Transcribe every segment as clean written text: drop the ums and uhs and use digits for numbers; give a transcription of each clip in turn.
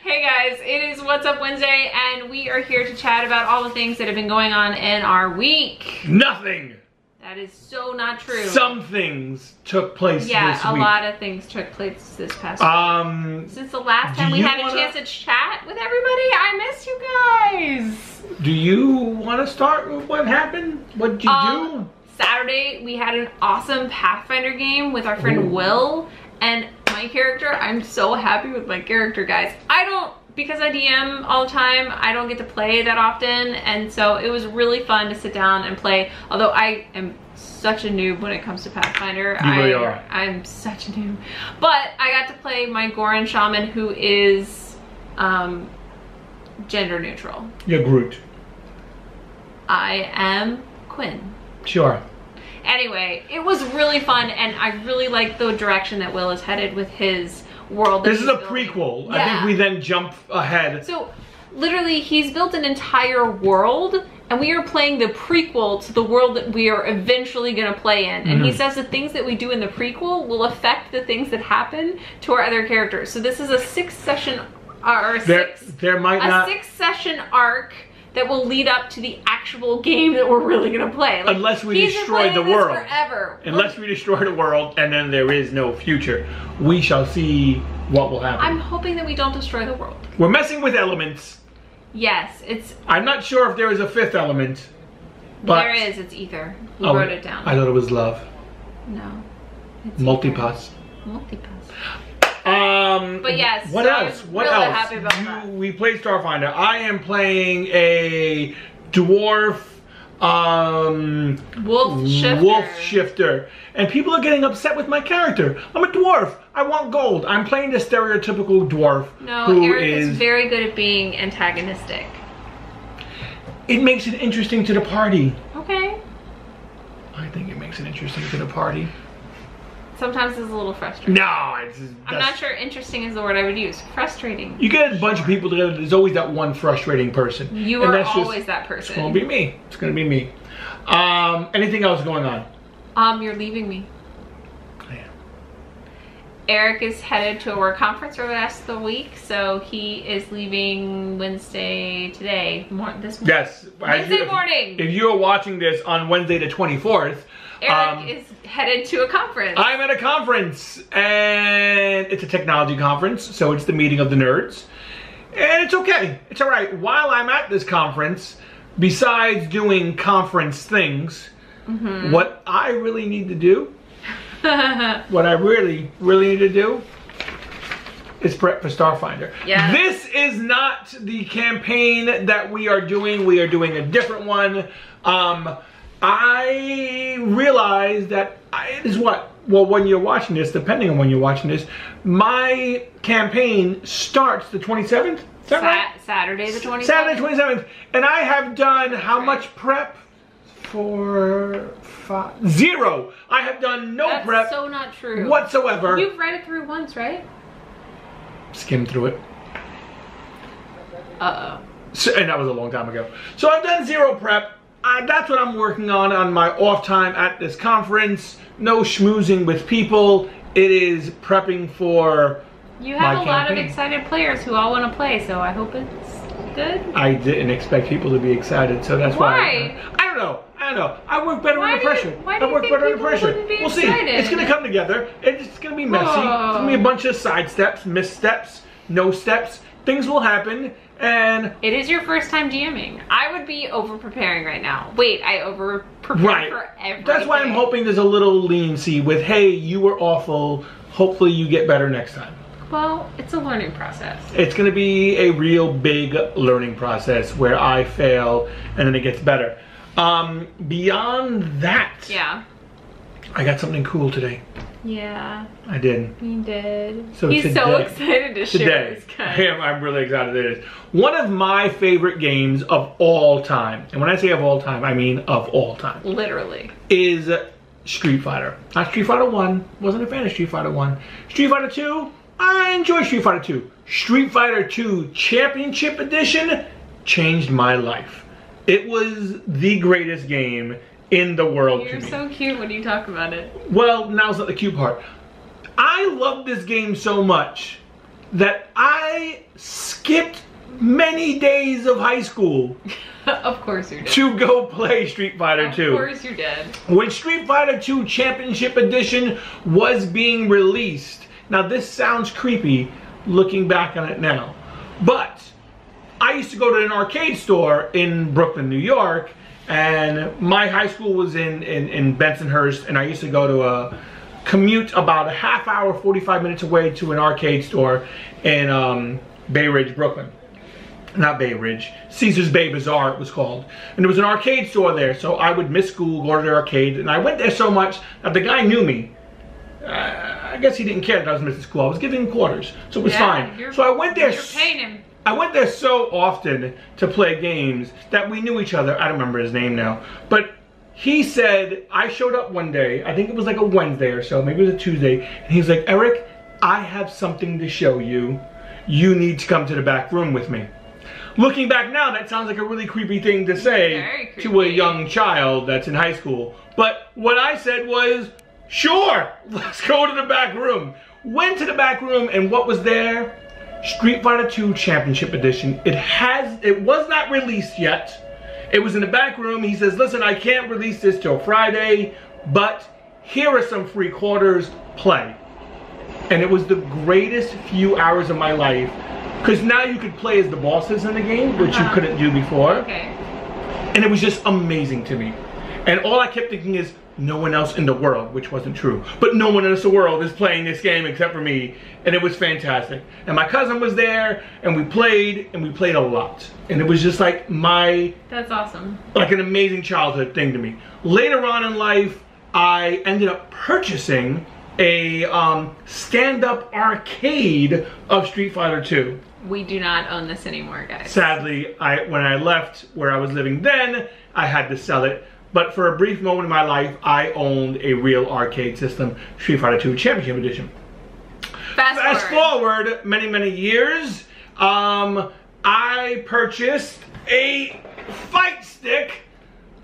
Hey guys, it is What's Up Wednesday, and we are here to chat about all the things that have been going on in our week. Nothing! That is so not true. Some things took place this week. Yeah, a lot of things took place this past week. Since the last time we had a chance to chat with everybody, I miss you guys. Do you want to start with what happened? What did you do? Saturday, we had an awesome Pathfinder game with our friend Will, and my character, I'm so happy with my character, guys. Because I DM all the time, I don't get to play that often, and so it was really fun to sit down and play, although I am such a noob when it comes to Pathfinder. You really are. I'm such a noob. But I got to play my Goran Shaman, who is gender neutral. You're Groot. I am Quinn. Sure. Anyway, it was really fun, and I really like the direction that Will is headed with his world. This is a prequel. Yeah. I think we then jump ahead. So, literally, he's built an entire world, and we are playing the prequel to the world that we are eventually going to play in. And he says the things that we do in the prequel will affect the things that happen to our other characters. So this is a six session arc that will lead up to the actual game that we're really gonna play. Like, unless we destroy the world. Forever. Unless we destroy the world and then there is no future. We shall see what will happen. I'm hoping that we don't destroy the world. We're messing with elements. Yes, it's... I'm not sure if there is a fifth element. But there is, it's ether. We wrote it down. I thought it was love. No. It's multipass. Multipass. But yes, what else? What else? Happy about that. We played Starfinder. I am playing a dwarf wolf shifter, and people are getting upset with my character. I'm a dwarf. I want gold. I'm playing the stereotypical dwarf. No, Eric is very good at being antagonistic. It makes it interesting to the party. Okay. I think it makes it interesting to the party. Sometimes it's a little frustrating. No, I'm not sure interesting is the word I would use. Frustrating. You get a bunch of people together, there's always that one frustrating person. You are always that person. It's gonna be me. It's gonna be me. Anything else going on? You're leaving me. I am. Eric is headed to a work conference for the rest of the week, so he is leaving Wednesday today. Yes. Wednesday morning. If you are watching this on Wednesday the 24th, Eric is headed to a conference. I'm at a conference, and it's a technology conference, so it's the meeting of the nerds. And it's okay. It's all right. While I'm at this conference, besides doing conference things, what I really need to do, what I really need to do, is prep for Starfinder. Yeah. This is not the campaign that we are doing. We are doing a different one. I realized that when you're watching this, depending on when you're watching this, my campaign starts the 27th. Is that right? Saturday the 27th. Saturday the 27th. And I have done how much prep? Zero. I have done no prep. That's so not true. Whatsoever. You've read it through once, right? Skimmed through it. Uh-oh. And that was a long time ago. So I've done zero prep. That's what I'm working on my off time at this conference. No schmoozing with people. It is prepping for You have a lot of excited players who all want to play, so I hope it's good. I didn't expect people to be excited, so that's why. I don't know. I work better under pressure. I work better under pressure. We'll see. It's going to come together. It's going to be messy. It's going to be a bunch of side steps, missteps, no steps. Things will happen. And it is your first time DMing. I would be over preparing right now. Wait, I over prepared for everything. That's why I'm hoping there's a little leniency with, hey, you were awful. Hopefully you get better next time. Well, it's a learning process. It's going to be a real big learning process where I fail and then it gets better. Beyond that, I got something cool today. Yeah. I did. You did. So He's so excited to share this guy. I'm really excited it is. One of my favorite games of all time, and when I say of all time, I mean of all time. Literally. Is Street Fighter. Not Street Fighter 1. Wasn't a fan of Street Fighter 1. Street Fighter 2. I enjoy Street Fighter 2. Street Fighter 2 Championship Edition changed my life. It was the greatest game in the world to me. You're so cute when you talk about it. Well, now's not the cute part. I love this game so much that I skipped many days of high school Of course you did. to go play Street Fighter 2. Of course you did. When Street Fighter 2 Championship Edition was being released. Now this sounds creepy looking back on it now, but I used to go to an arcade store in Brooklyn, New York, and my high school was in Bensonhurst, and I used to go to a commute about a half hour, 45 minutes away to an arcade store in Bay Ridge, Brooklyn. Not Bay Ridge, Caesar's Bay Bazaar it was called. And there was an arcade store there, so I would miss school, go to the arcade, and I went there so much that the guy knew me. I guess he didn't care that I was missing school. I was giving him quarters, so it was fine. So I went there. You're paying him. I went there so often to play games that we knew each other. I don't remember his name now, but he said, I showed up one day, I think it was like a Wednesday or so, maybe it was a Tuesday, and he was like, Eric, I have something to show you. You need to come to the back room with me. Looking back now, that sounds like a really creepy thing to say to a young child that's in high school. But what I said was, sure, let's go to the back room. Went to the back room, and what was there? Street Fighter 2 Championship Edition. It was not released yet. It was in the back room. He says, listen, I can't release this till Friday, but here are some free quarters, play. And it was the greatest few hours of my life, because now you could play as the bosses in the game, which you couldn't do before. Okay. And it was just amazing to me. And all I kept thinking is, no one else in the world, which wasn't true, but no one else in the world is playing this game except for me, and it was fantastic. And my cousin was there, and we played a lot. And it was just like That's awesome. Like an amazing childhood thing to me. Later on in life, I ended up purchasing a stand-up arcade of Street Fighter 2. We do not own this anymore, guys. Sadly, when I left where I was living then, I had to sell it. But for a brief moment in my life, I owned a real arcade system, Street Fighter 2 Championship Edition. Fast forward many, many years, I purchased a fight stick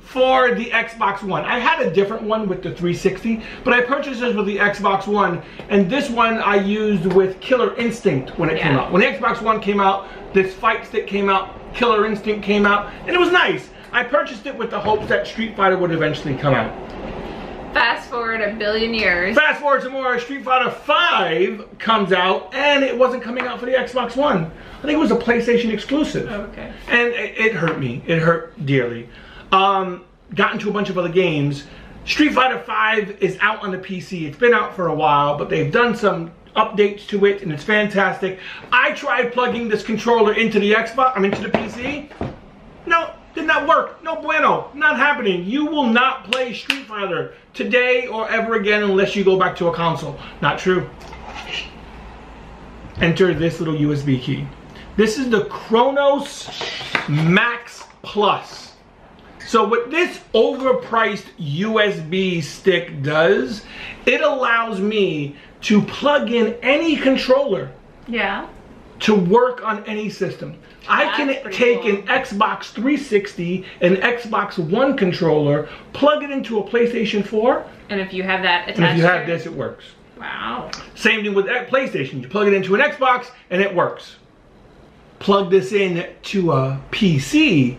for the Xbox One. I had a different one with the 360, but I purchased this with the Xbox One, and this one I used with Killer Instinct when it came out. When the Xbox One came out, this fight stick came out, Killer Instinct came out, and it was nice. I purchased it with the hopes that Street Fighter would eventually come out. Fast forward a billion years. Fast forward some more, Street Fighter 5 comes out, and it wasn't coming out for the Xbox One. I think it was a PlayStation exclusive. Oh, okay. And it hurt me. It hurt dearly. Got into a bunch of other games. Street Fighter 5 is out on the PC. It's been out for a while, but they've done some updates to it, and it's fantastic. I tried plugging this controller into the into the PC. No. Did not work. No bueno. Not happening. You will not play Street Fighter today or ever again unless you go back to a console. Not true. Enter this little USB key. This is the Kronos Max Plus. So what this overpriced USB stick does, it allows me to plug in any controller. Yeah. To work on any system. I can take an Xbox 360, an Xbox One controller, plug it into a PlayStation 4. And if you have that attached, and if you have this, it works. Wow. Same thing with PlayStation. You plug it into an Xbox, and it works. Plug this in to a PC,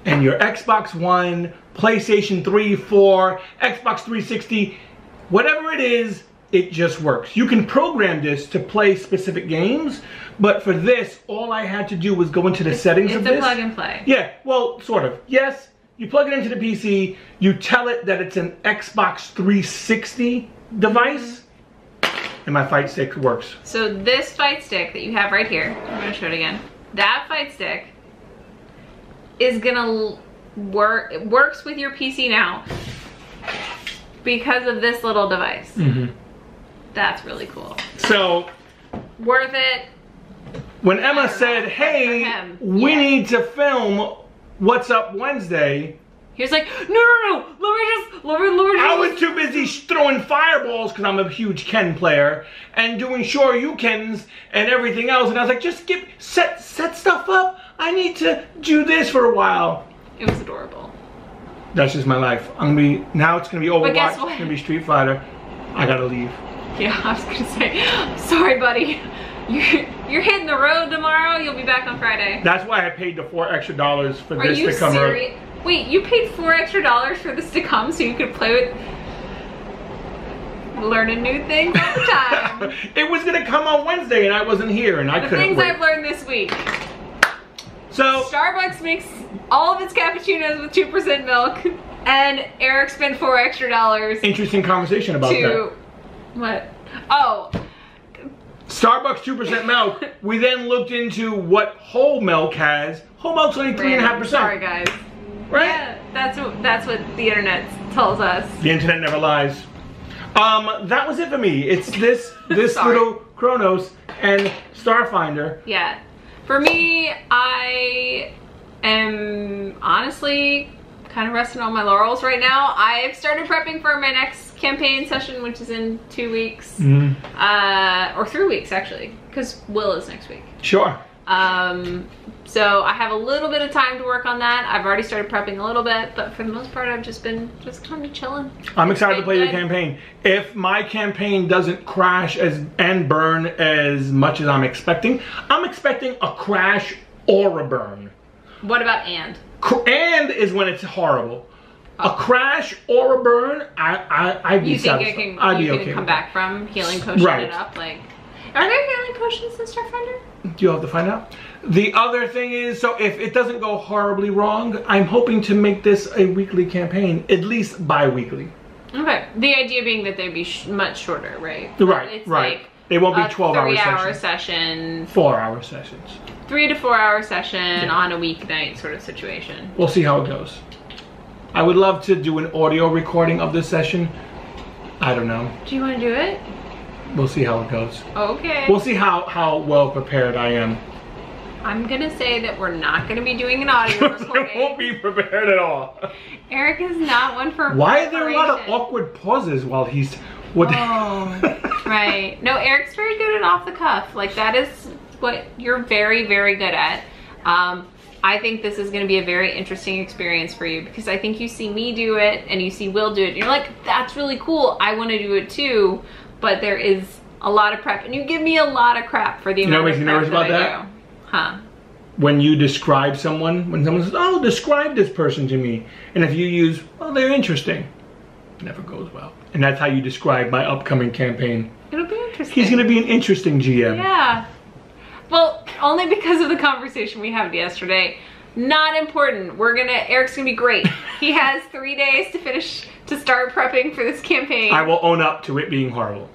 and your Xbox One, PlayStation 3, 4, Xbox 360, whatever it is, it just works. You can program this to play specific games, but for this, all I had to do was go into the settings of this. It's a plug and play. Yeah, well, sort of. Yes, you plug it into the PC, you tell it that it's an Xbox 360 device, and my fight stick works. So this fight stick that you have right here, I'm gonna show it again. That fight stick is gonna work, it works with your PC now because of this little device. Mm-hmm. That's really cool. So, worth it. When Emma said, hey, we need to film What's Up Wednesday, he was like, no, let me just. I was too busy throwing fireballs because I'm a huge Ken player and doing Shoryukens and everything else. And I was like, just set stuff up. I need to do this for a while. It was adorable. That's just my life. Now it's gonna be Overwatch. It's gonna be Street Fighter. I gotta leave. Yeah, I was gonna say, sorry buddy, you're hitting the road tomorrow, you'll be back on Friday. That's why I paid the $4 extra for this to come serious? Wait, you paid $4 extra for this to come so you could play with, learning new things all the time. It was gonna come on Wednesday and I wasn't here and I couldn't wait. The things I've learned this week. So Starbucks makes all of its cappuccinos with 2% milk, and Eric spent $4 extra. Interesting conversation about that. What? Oh. Starbucks 2% milk. We then looked into what whole milk has. Whole milk's only 3.5%. Sorry guys. Right? Yeah, that's what the internet tells us. The internet never lies. That was it for me. It's this little Chronos and Starfinder. Yeah. For me, I am honestly kind of resting on my laurels right now. I've started prepping for my next campaign session, which is in 2 weeks. Or 3 weeks actually, because Will is next week. Sure. So I have a little bit of time to work on that. I've already started prepping a little bit, but for the most part, I've just been kind of chilling. I'm excited to play the campaign. If my campaign doesn't crash and burn as much as I'm expecting a crash or a burn. What about and? And is when it's horrible. A crash or a burn, I'd be satisfied. You think I'd be you okay can come with back from healing potion it up? Like, are there healing potions in Starfinder? You'll have to find out. The other thing is, so if it doesn't go horribly wrong, I'm hoping to make this a weekly campaign, at least bi-weekly. Okay. The idea being that they'd be much shorter, right? Right, it's right. Like they won't be 12-hour sessions. 3-hour session. 4-hour sessions. 3 to 4 hour session on a weeknight sort of situation. We'll see how it goes. I would love to do an audio recording of this session. I don't know. Do you want to do it? We'll see how it goes. Okay. We'll see how well prepared I am. I'm gonna say that we're not gonna be doing an audio recording. I won't be prepared at all. Eric is not one for Why are there a lot of awkward pauses while he's... Right. No, Eric's very good at off the cuff. Like, that is what you're very, very good at. I think this is gonna be a very interesting experience for you, because I think you see me do it and you see Will do it and you're like, that's really cool, I wanna do it too, but there is a lot of prep and you give me a lot of crap for the amount of prep that I do. Huh? When you describe someone, when someone says, oh, describe this person to me, and if you use, well, they're interesting, it never goes well. And that's how you describe my upcoming campaign. It'll be interesting. He's gonna be an interesting GM. Yeah. Well, only because of the conversation we had yesterday. Not important. Eric's gonna be great. He has 3 days to start prepping for this campaign. I will own up to it being horrible.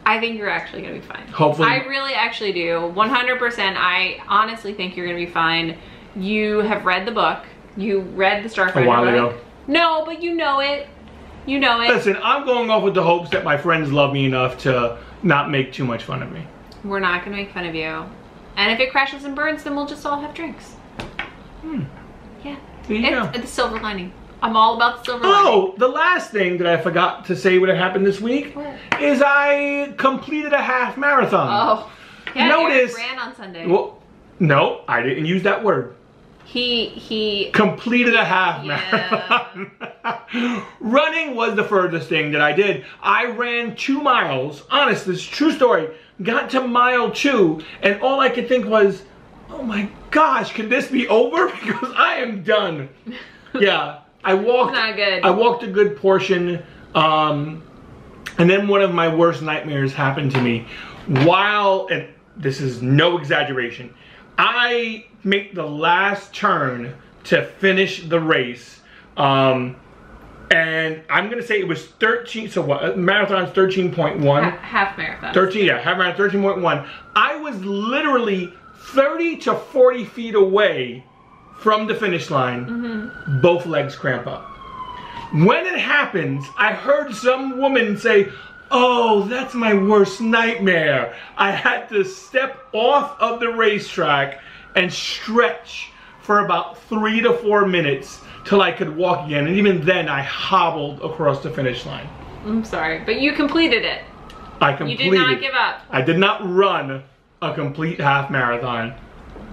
I think you're actually gonna be fine. Hopefully. I really actually do. 100%. I honestly think you're gonna be fine. You have read the book. You read the Starfinder book. A while ago. No, but you know it. You know it. Listen, I'm going off with the hopes that my friends love me enough to not make too much fun of me. We're not gonna make fun of you. And if it crashes and burns, then we'll just all have drinks. Yeah. It's the silver lining. I'm all about the silver lining. Oh, the last thing that I forgot to say would have happened this week is I completed a half marathon. Oh. Yeah, Notice, Eric ran on Sunday. Well, no, I didn't use that word. He completed a half marathon. Running was the furthest thing that I did. I ran 2 miles. Honest, this is a true story. Got to mile 2, and all I could think was, oh my gosh, can this be over? Because I am done. Yeah, I walked. Not good. I walked a good portion, and then one of my worst nightmares happened to me while, and this is no exaggeration, I make the last turn to finish the race, and I'm gonna say it was 13. So what? Marathon's 13.1. Half marathon. 13. Yeah, half marathon 13.1. I was literally 30 to 40 feet away from the finish line. Both legs cramp up. When it happens, I heard some woman say, "Oh, that's my worst nightmare." I had to step off of the racetrack and stretch for about 3 to 4 minutes till I could walk again. And even then, I hobbled across the finish line. I'm sorry, but you completed it. I completed. You did not give up. I did not run a complete half marathon,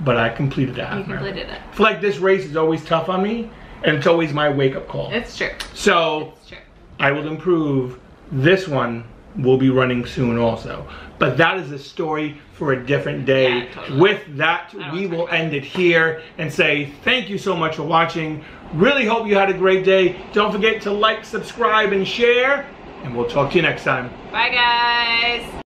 but I completed a half marathon. You completed it. I feel like this race is always tough on me, and it's always my wake-up call. It's true. So, It's true. I will improve this one will be running soon also. But that is a story for a different day. Yeah, totally. With that, we will end it here and say thank you so much for watching. Really hope you had a great day. Don't forget to like, subscribe, and share. And we'll talk to you next time. Bye, guys.